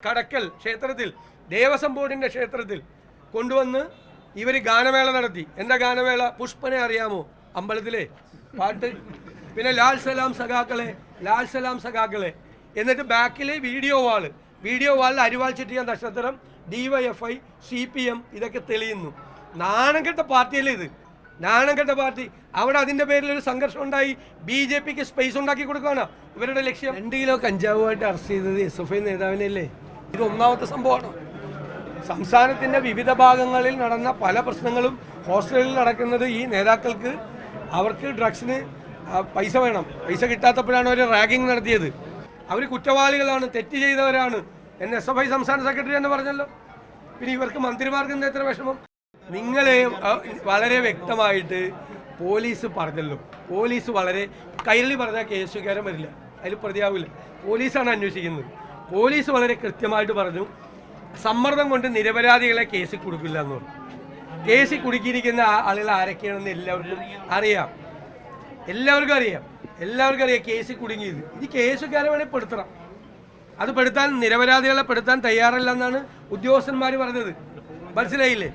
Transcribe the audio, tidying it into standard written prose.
കടക്കൽ ക്ഷേത്രത്തിൽ ദേവസ്വം ബോർഡിൻ്റെ ക്ഷേത്രത്തിൽ കൊണ്ടുവന്ന് ഇവർ ഗാനമേള നടത്തി. എന്താ ഗാനമേള? പുഷ്പനെ അറിയാമോ? അമ്പലത്തിലെ പാട്ട്. പിന്നെ ലാൽ സലാം സഖാക്കളെ, ലാൽ സലാം സഖാക്കളെ. എന്നിട്ട് ബാക്കിൽ വീഡിയോ വാളിൽ അരിവാൾ ചിട്ടിയ നക്ഷത്രം, DYFI, CPM ഇതൊക്കെ തെളിയുന്നു. നാണം കെട്ട പാർട്ടിയല്ലേ ഇത്, നാണം കെട്ട പാർട്ടി. അവിടെ അതിൻ്റെ പേരിൽ ഒരു സംഘർഷം ഉണ്ടായി. BJPക്ക് സ്പേസ് ഉണ്ടാക്കി കൊടുക്കുകയാണ് ഇവരുടെ ലക്ഷ്യം. 2 കിലോ കഞ്ചാവുമായിട്ട് അറസ്റ്റ് ചെയ്തത് SFI നേതാവിനല്ലേ? ഇത് ഒന്നാമത്തെ സംഭവമാണ്. സംസ്ഥാനത്തിൻ്റെ വിവിധ ഭാഗങ്ങളിൽ നടന്ന പല പ്രശ്നങ്ങളും ഹോസ്റ്റലിൽ നടക്കുന്നത് ഈ നേതാക്കൾക്ക്. അവർക്ക് ഡ്രഗ്സിന് പൈസ വേണം. പൈസ കിട്ടാത്തപ്പോഴാണ് അവർ റാഗിങ് നടത്തിയത്. അവർ കുറ്റവാളികളാണ്, തെറ്റ് ചെയ്തവരാണ് എന്ന് SFI സംസ്ഥാന സെക്രട്ടറി തന്നെ പറഞ്ഞല്ലോ. പിന്നെ ഇവർക്ക് മന്ത്രിമാർക്ക് എന്താ എത്ര വിഷമം? നിങ്ങളെ വളരെ വ്യക്തമായിട്ട് പോലീസ് പറഞ്ഞല്ലോ. പോലീസ് വളരെ കൈരളി പറഞ്ഞാൽ കേസുകാരൻ വരില്ല, അതിൽ പ്രതിയാവില്ല. പോലീസാണ് അന്വേഷിക്കുന്നത്. പോലീസ് വളരെ കൃത്യമായിട്ട് പറഞ്ഞു, സമ്മർദ്ദം കൊണ്ട് നിരപരാധികളെ കേസിൽ കൊടുക്കില്ല എന്ന് പറഞ്ഞു. കേസിൽ കുടുക്കിയിരിക്കുന്ന ആളുകൾ ആരൊക്കെയാണെന്ന് എല്ലാവർക്കും അറിയാം. എല്ലാവർക്കും അറിയാം കേസിൽ കുടുങ്ങിയത്. ഇനി കേസുകാരെ വേണേൽ പെടുത്തണം. അത് പെടുത്താൻ, നിരപരാധികളെ പെടുത്താൻ തയ്യാറല്ല എന്നാണ് ഉദ്യോഗസ്ഥന്മാർ പറഞ്ഞത്. മനസ്സിലായില്ലേ?